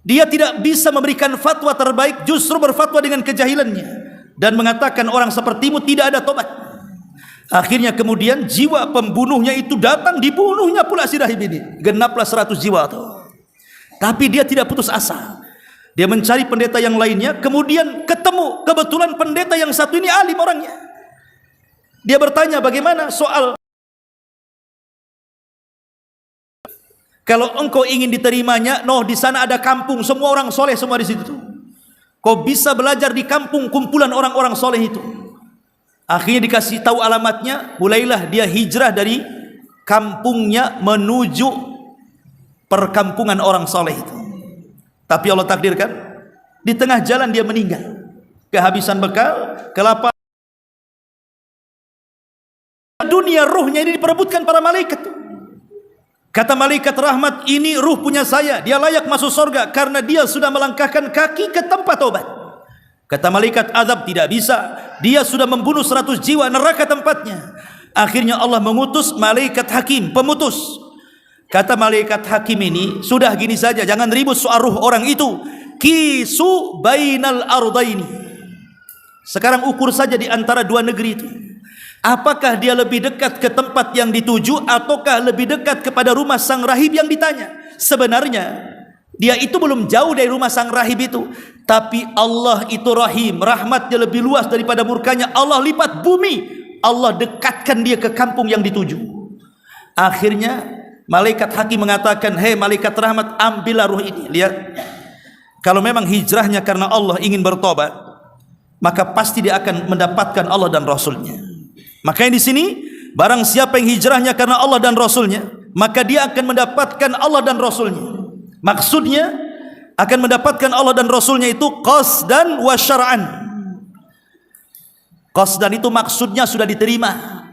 Speaker 1: Dia tidak bisa memberikan fatwa terbaik, justru berfatwa dengan kejahilannya dan mengatakan orang sepertimu tidak ada tobat. Akhirnya kemudian jiwa pembunuhnya itu datang, dibunuhnya pula si rahib ini. Genaplah 100 jiwa tuh. Tapi dia tidak putus asa. Dia mencari pendeta yang lainnya, kemudian ketemu kebetulan pendeta yang satu ini alim orangnya. Dia bertanya, bagaimana soal kalau engkau ingin diterimanya, di sana ada kampung, semua orang soleh semua di situ. Kau bisa belajar di kampung kumpulan orang-orang soleh itu. Akhirnya dikasih tahu alamatnya, mulailah dia hijrah dari kampungnya menuju perkampungan orang soleh itu. Tapi Allah takdirkan, di tengah jalan dia meninggal, kehabisan bekal, kelaparan. Dunia ruhnya ini diperebutkan para malaikat. Kata malaikat rahmat, ini ruh punya saya, dia layak masuk surga karena dia sudah melangkahkan kaki ke tempat taubat. Kata malaikat azab, tidak bisa, dia sudah membunuh 100 jiwa, neraka tempatnya. Akhirnya Allah mengutus malaikat hakim, pemutus. Kata malaikat hakim ini, sudah gini saja, jangan ribut soal ruh orang itu. Kisu bainal ardaini. Sekarang ukur saja di antara dua negeri itu. Apakah dia lebih dekat ke tempat yang dituju ataukah lebih dekat kepada rumah sang rahib yang ditanya? Sebenarnya dia itu belum jauh dari rumah sang rahib itu, tapi Allah itu rahim, rahmatnya lebih luas daripada murkanya. Allah lipat bumi, Allah dekatkan dia ke kampung yang dituju. Akhirnya malaikat hakim mengatakan, hei malaikat rahmat, ambillah ruh ini. Lihat, kalau memang hijrahnya karena Allah ingin bertobat, maka pasti dia akan mendapatkan Allah dan Rasulnya. Makanya di sini, barang siapa yang hijrahnya karena Allah dan Rasulnya, maka dia akan mendapatkan Allah dan Rasulnya. Maksudnya akan mendapatkan Allah dan Rasulnya itu qasdan wa syar'an. Qasdan itu maksudnya sudah diterima,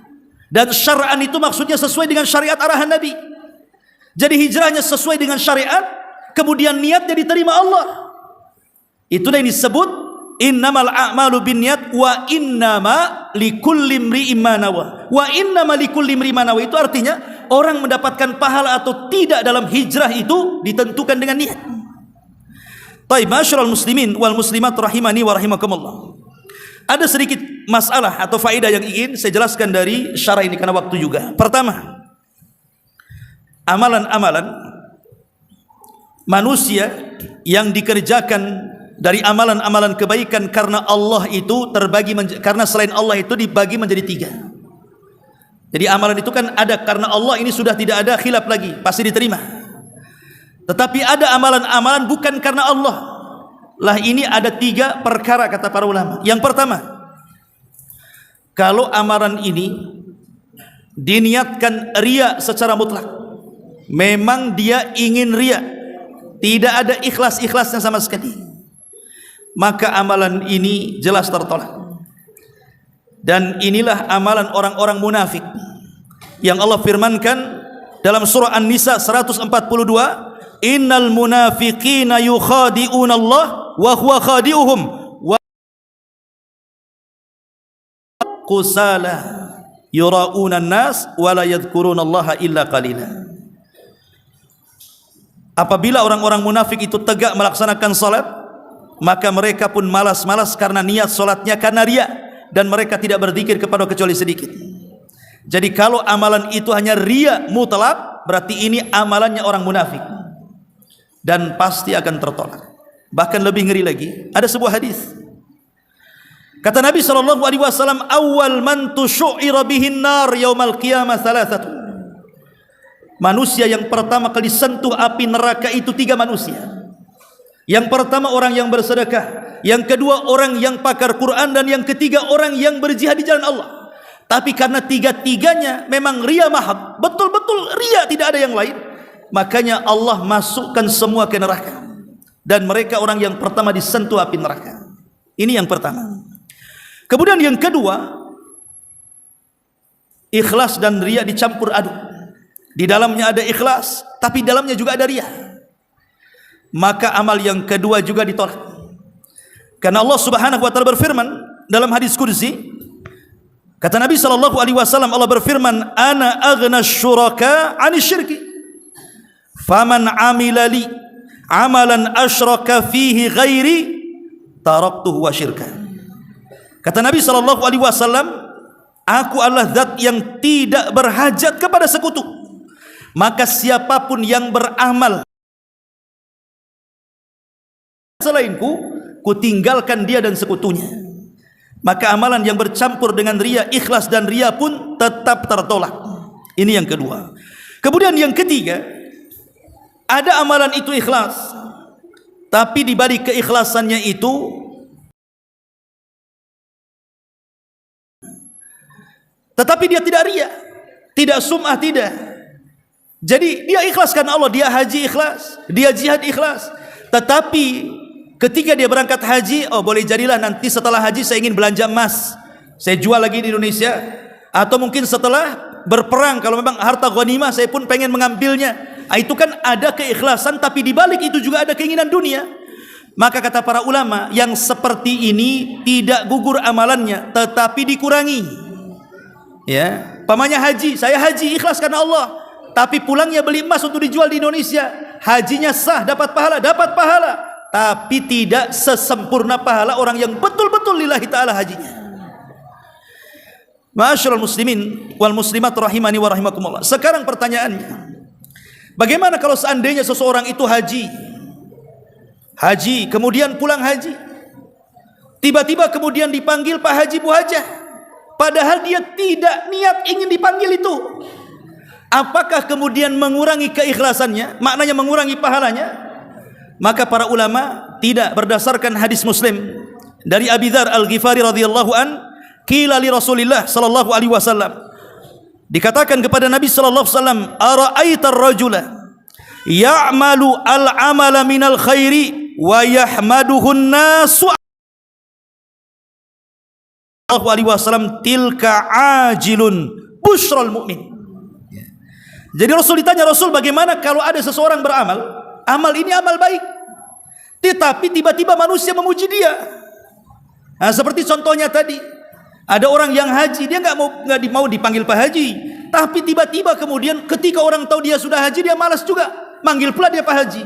Speaker 1: dan syar'an itu maksudnya sesuai dengan syariat arahan Nabi. Jadi hijrahnya sesuai dengan syariat, kemudian niatnya diterima Allah. Itulah yang disebut innamal a'malu binniyat wa innama likulli imri'in ma nawa. Wa innama likulli imri'in ma nawa itu artinya orang mendapatkan pahala atau tidak dalam hijrah itu ditentukan dengan niat. Baik, masyarul muslimin wal muslimat rahimani wa rahimakumullah. Ada sedikit masalah atau faedah yang ingin saya jelaskan dari syarah ini karena waktu juga. Pertama, amalan-amalan manusia yang dikerjakan dari amalan-amalan kebaikan karena Allah itu karena selain Allah itu dibagi menjadi 3. Jadi amalan itu kan ada karena Allah, ini sudah tidak ada khilaf lagi, pasti diterima. Tetapi ada amalan-amalan bukan karena Allah. Lah ini ada 3 perkara kata para ulama. Yang pertama, kalau amalan ini diniatkan riya secara mutlak, memang dia ingin riya, tidak ada ikhlas-ikhlasnya sama sekali, maka amalan ini jelas tertolak. Dan inilah amalan orang-orang munafik yang Allah firmankan dalam surah An-Nisa 142, innal munafiqina yukhadi'una Allah wa huwa khadi'uhum wa qusala yura'una an-nas wa la yadhkuruna Allah illa qalila. Apabila orang-orang munafik itu tegak melaksanakan salat, maka mereka pun malas-malas karena niat salatnya karena riya, dan mereka tidak berzikir kepada kecuali sedikit. Jadi kalau amalan itu hanya riya mutlak, berarti ini amalannya orang munafik dan pasti akan tertolak. Bahkan lebih ngeri lagi, ada sebuah hadis. Kata Nabi SAW, awal man tusyu'ira bihin nar yaumal qiyamah thalathatu. Manusia yang pertama kali disentuh api neraka itu 3 manusia. Yang pertama orang yang bersedekah, yang kedua orang yang pakar Quran, dan yang ketiga orang yang berjihad di jalan Allah. Tapi karena 3-tiganya memang riya mahad, betul-betul riya, tidak ada yang lain, makanya Allah masukkan semua ke neraka. Dan mereka orang yang pertama disentuh api neraka. Ini yang pertama. Kemudian yang kedua, ikhlas dan riya dicampur aduk. Di dalamnya ada ikhlas, tapi dalamnya juga ada riya. Maka amal yang kedua juga ditolak. Karena Allah Subhanahu wa taala berfirman dalam hadis qudsi, kata Nabi sallallahu alaihi wasallam, Allah berfirman, ana aghna syuraka 'ani syirki. Faman 'amila li 'amalan asyraka fihi ghairi taraktuhu wa syirka. Kata Nabi sallallahu alaihi wasallam, aku adalah zat yang tidak berhajat kepada sekutu. Maka siapapun yang beramal selainku, ku tinggalkan dia dan sekutunya. Maka amalan yang bercampur dengan riya, ikhlas dan riya pun tetap tertolak. Ini yang kedua. Kemudian yang ketiga, ada amalan itu ikhlas, tapi di balik keikhlasannya itu tetapi dia tidak riya, tidak sum'ah, tidak. Jadi dia ikhlas karena Allah, dia haji ikhlas, dia jihad ikhlas. Tetapi ketika dia berangkat haji, oh boleh jadilah nanti setelah haji saya ingin belanja emas, saya jual lagi di Indonesia. Atau mungkin setelah berperang, kalau memang harta ghanimah saya pun pengen mengambilnya. Itu kan ada keikhlasan, tapi di balik itu juga ada keinginan dunia. Maka kata para ulama, yang seperti ini tidak gugur amalannya, tetapi dikurangi. Ya, pamannya haji, saya haji ikhlas karena Allah, tapi pulangnya beli emas untuk dijual di Indonesia. Hajinya sah, dapat pahala, tapi tidak sesempurna pahala orang yang betul-betul lillahi ta'ala hajinya. Ma'asyiral muslimin wal muslimat rahimani wa rahimakumullah. Sekarang pertanyaannya, bagaimana kalau seandainya seseorang itu haji kemudian pulang haji, tiba-tiba kemudian dipanggil Pak Haji, Bu Hajah, padahal dia tidak niat ingin dipanggil itu. Apakah kemudian mengurangi keikhlasannya, maknanya mengurangi pahalanya? Maka para ulama tidak, berdasarkan hadis Muslim dari Abi Dzar Al-Ghifari radhiyallahu an, qila li Rasulillah sallallahu alaihi wasallam, dikatakan kepada Nabi sallallahu alaihi wasallam, ara'aita ar-rajula ya'malu al-amala minal khairi wa yahmaduhu an-nasu sallallahu alaihi wasallam, tilka ajilun busyral mu'min. Jadi Rasul ditanya, Rasul bagaimana kalau ada seseorang beramal, amal ini amal baik, tetapi tiba-tiba manusia memuji dia. Nah, seperti contohnya tadi, ada orang yang haji, dia nggak mau dipanggil Pak Haji, tapi tiba-tiba kemudian ketika orang tahu dia sudah haji, dia malas juga, manggil pula dia Pak Haji.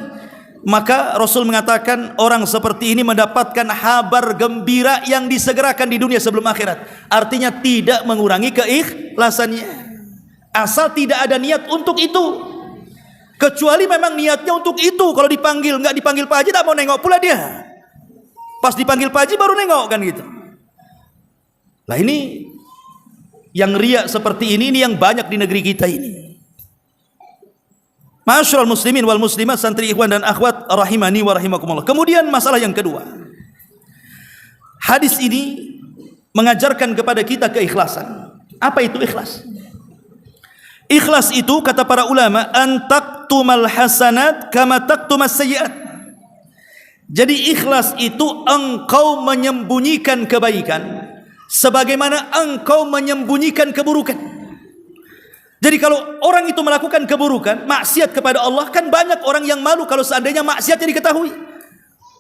Speaker 1: Maka Rasul mengatakan orang seperti ini mendapatkan kabar gembira yang disegerakan di dunia sebelum akhirat. Artinya tidak mengurangi keikhlasannya, asal tidak ada niat untuk itu. Kecuali memang niatnya untuk itu. Kalau dipanggil, nggak dipanggil Pak Haji, tak mau nengok pula dia. Pas dipanggil Pak Haji baru nengok kan gitu. Lah ini yang riak seperti ini yang banyak di negeri kita ini. Ma'asyiral muslimin wal muslimat, santri ikhwan dan akhwat rahimani wa rahimakumullah. Kemudian masalah yang kedua. Hadis ini mengajarkan kepada kita keikhlasan. Apa itu ikhlas? Ikhlas itu kata para ulama, an taktumal hasanat kama taktumas sayyiat. Jadi ikhlas itu engkau menyembunyikan kebaikan sebagaimana engkau menyembunyikan keburukan. Jadi kalau orang itu melakukan keburukan, maksiat kepada Allah, kan banyak orang yang malu kalau seandainya maksiatnya diketahui.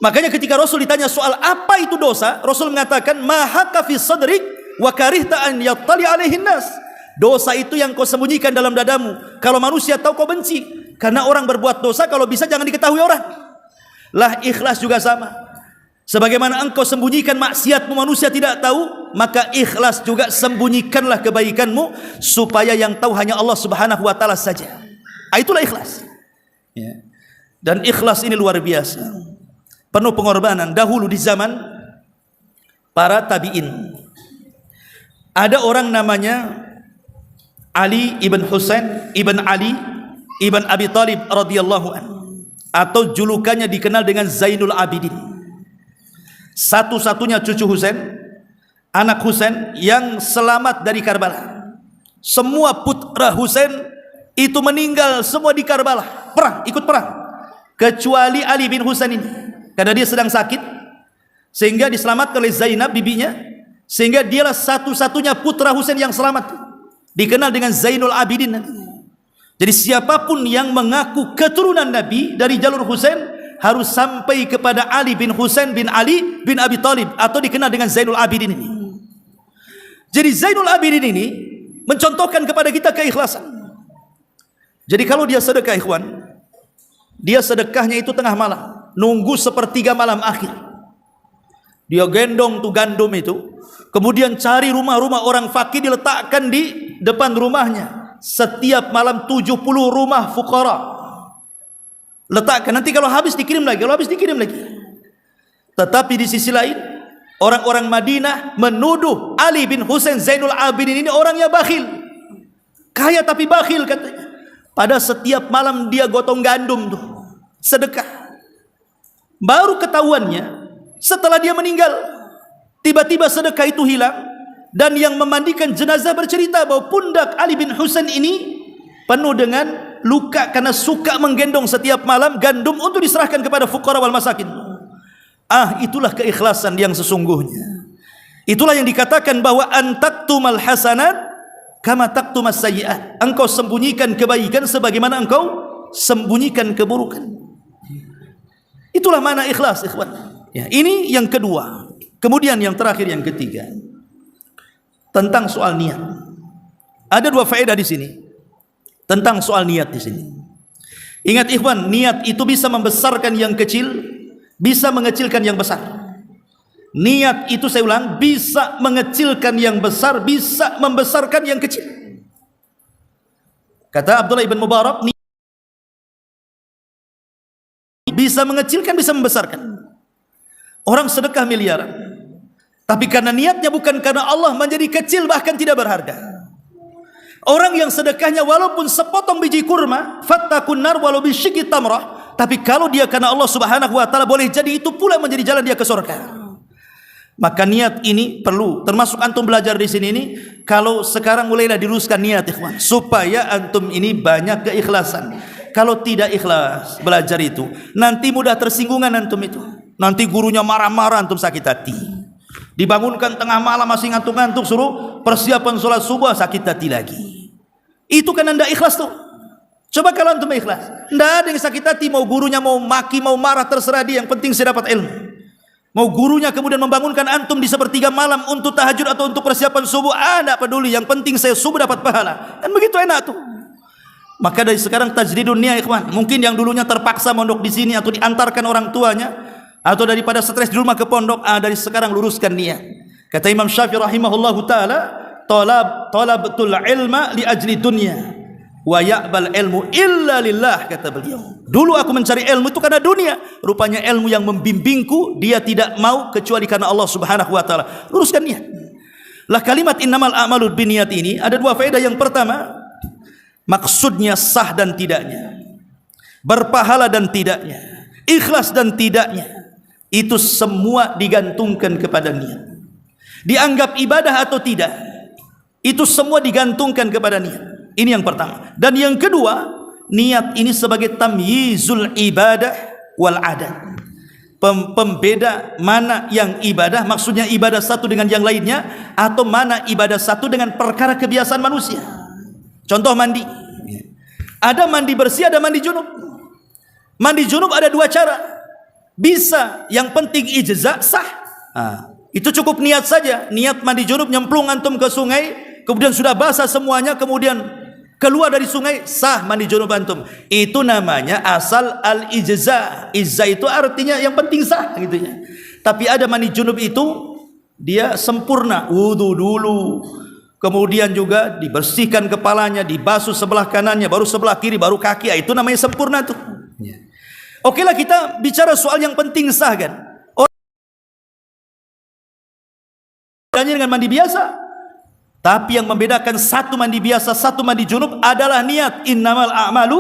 Speaker 1: Makanya ketika Rasul ditanya soal apa itu dosa, Rasul mengatakan ma haka fi sadrik wa karihta an yattali alaihin nas. Dosa itu yang kau sembunyikan dalam dadamu. Kalau manusia tahu kau benci. Karena orang berbuat dosa kalau bisa jangan diketahui orang. Lah ikhlas juga sama. Sebagaimana engkau sembunyikan maksiatmu manusia tidak tahu, maka ikhlas juga sembunyikanlah kebaikanmu supaya yang tahu hanya Allah Subhanahu wa taala saja. Itulah ikhlas. Ya. Dan ikhlas ini luar biasa. Penuh pengorbanan. Dahulu di zaman para tabi'in, ada orang namanya Ali ibn Husain ibn Ali ibn Abi Talib radhiyallahu anhu, atau julukannya dikenal dengan Zainul Abidin. Satu-satunya cucu Husain, anak Husain yang selamat dari Karbala. Semua putra Husain itu meninggal semua di Karbala, perang, ikut perang, kecuali Ali bin Husain ini, karena dia sedang sakit sehingga diselamatkan oleh Zainab bibinya, sehingga dialah satu-satunya putra Husain yang selamat, dikenal dengan Zainul Abidin. Jadi siapapun yang mengaku keturunan Nabi dari jalur Husain harus sampai kepada Ali bin Husain bin Ali bin Abi Talib, atau dikenal dengan Zainul Abidin ini. Jadi Zainul Abidin ini mencontohkan kepada kita keikhlasan. Jadi kalau dia sedekah ikhwan, dia sedekahnya itu tengah malam, nunggu sepertiga malam akhir. Dia gendong tuh gandum itu, kemudian cari rumah-rumah orang fakir, diletakkan di depan rumahnya. Setiap malam 70 rumah fuqara letakkan, nanti kalau habis dikirim lagi, kalau habis dikirim lagi. Tetapi di sisi lain, orang-orang Madinah menuduh Ali bin Husain Zainul Abidin ini orangnya bakhil, kaya tapi bakhil katanya. Pada setiap malam dia gotong gandum tuh, sedekah. Baru ketahuannya setelah dia meninggal, tiba-tiba sedekah itu hilang, dan yang memandikan jenazah bercerita bahwa pundak Ali bin Husain ini penuh dengan luka karena suka menggendong setiap malam gandum untuk diserahkan kepada fuqara wal masakin. Itulah keikhlasan yang sesungguhnya. Itulah yang dikatakan bahwa antaktumal hasanat kama taktumas sayyiat. Engkau sembunyikan kebaikan sebagaimana engkau sembunyikan keburukan. Itulah makna ikhlas, ikhwan. Ya, ini yang kedua. Kemudian yang terakhir, yang ketiga, tentang soal niat. Ada dua faedah di sini tentang soal niat di sini. Ingat ikhwan, niat itu bisa membesarkan yang kecil, bisa mengecilkan yang besar. Niat itu, saya ulang, bisa mengecilkan yang besar, bisa membesarkan yang kecil. Kata Abdullah ibn Mubarak, bisa mengecilkan, bisa membesarkan. Orang sedekah miliaran, tapi karena niatnya bukan karena Allah, menjadi kecil, bahkan tidak berharga. Orang yang sedekahnya walaupun sepotong biji kurma, fattakun nar walau bisyikki tamrah, tapi kalau dia karena Allah Subhanahu wa taala, boleh jadi itu pula menjadi jalan dia ke surga. Maka niat ini perlu, termasuk antum belajar di sini ini, kalau sekarang mulailah diluruskan niat ikhwan, supaya antum ini banyak keikhlasan. Kalau tidak ikhlas belajar itu, nanti mudah tersinggungan antum itu. Nanti gurunya marah-marah, antum sakit hati. Dibangunkan tengah malam masih ngantuk-ngantuk, suruh persiapan sholat subuh, sakit hati lagi. Itu kan anda ikhlas tuh. Coba kalau antum ikhlas, tidak ada yang sakit hati. Mau gurunya mau maki, mau marah, terserah dia, yang penting saya dapat ilmu. Mau gurunya kemudian membangunkan antum di sepertiga malam untuk tahajud atau untuk persiapan subuh, tidak peduli, yang penting saya subuh dapat pahala. Kan begitu enak tuh. Maka dari sekarang tajdidun dunia ikhwan. Mungkin yang dulunya terpaksa mondok di sini atau diantarkan orang tuanya, atau daripada stres di rumah ke pondok, dari sekarang luruskan niat. Kata Imam Syafi'i rahimahullahu taala, talabtul ilma li ajli dunya. Wa ya'bal ilmu illa lillah, kata beliau. Dulu aku mencari ilmu itu karena dunia. Rupanya ilmu yang membimbingku, dia tidak mau kecuali karena Allah Subhanahu wa taala. Luruskan niat. Lah kalimat innamal a'malu binniyat ini ada dua faedah. Yang pertama, maksudnya sah dan tidaknya, berpahala dan tidaknya, ikhlas dan tidaknya, itu semua digantungkan kepada niat. Dianggap ibadah atau tidak, itu semua digantungkan kepada niat. Ini yang pertama. Dan yang kedua, niat ini sebagai tamyizul ibadah wal adat, pembeda mana yang ibadah, maksudnya ibadah satu dengan yang lainnya, atau mana ibadah satu dengan perkara kebiasaan manusia. Contoh mandi, ada mandi bersih, ada mandi junub. Mandi junub ada dua cara, bisa, yang penting ijza, sah. Itu cukup niat saja. Niat mandi junub, nyemplung antum ke sungai, kemudian sudah basah semuanya, kemudian keluar dari sungai, sah mandi junub antum. Itu namanya asal al-ijza. Ijza itu artinya yang penting sah gitu ya. Tapi ada mandi junub itu dia sempurna, wudu dulu, kemudian juga dibersihkan kepalanya, dibasuh sebelah kanannya, baru sebelah kiri, baru kaki. Itu namanya sempurna tuh. Oke lah, kita bicara soal yang penting sah kan. Dengan mandi biasa. Tapi yang membedakan satu mandi biasa, satu mandi junub adalah niat. Innamal a'malu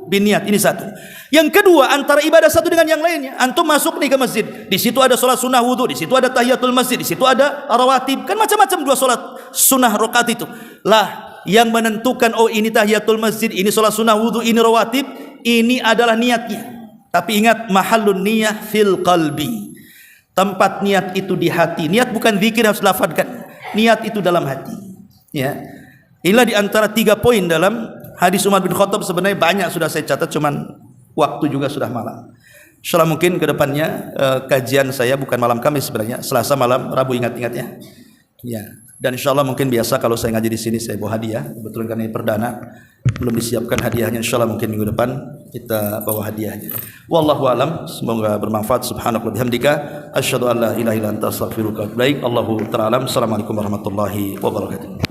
Speaker 1: binniyat. Ini satu. Yang kedua, antara ibadah satu dengan yang lainnya. Antum masuk nih ke masjid, di situ ada sholat sunnah wudu, di situ ada tahiyatul masjid, di situ ada rawatib, kan macam-macam dua sholat sunnah rakaat itu. Lah, yang menentukan oh ini tahiyatul masjid, ini sholat sunnah wudu, ini rawatib, ini adalah niatnya. Tapi ingat, mahallun niyah fil qalbi. Tempat niat itu di hati. Niat bukan zikir harus lafadzkan. Niat itu dalam hati. Ya, inilah di antara 3 poin dalam hadis Umar bin Khattab. Sebenarnya banyak sudah saya catat, cuman waktu juga sudah malam. Insyaallah mungkin ke depannya kajian saya bukan malam Kamis sebenarnya, Selasa malam, Rabu, ingat-ingat ya. Ya, dan insyaallah mungkin biasa kalau saya ngaji di sini saya bawa hadiah. Kebetulan karena ini perdana, belum disiapkan hadiahnya. Insyaallah mungkin minggu depan kita bawa hadiahnya. Wallahu alam, semoga bermanfaat. Subhanallah bihamdika, asyhadu an la ilaha illa anta astaghfiruka wa atubu ilaik. Allahu ta'ala alam. Assalamualaikum warahmatullahi wabarakatuh.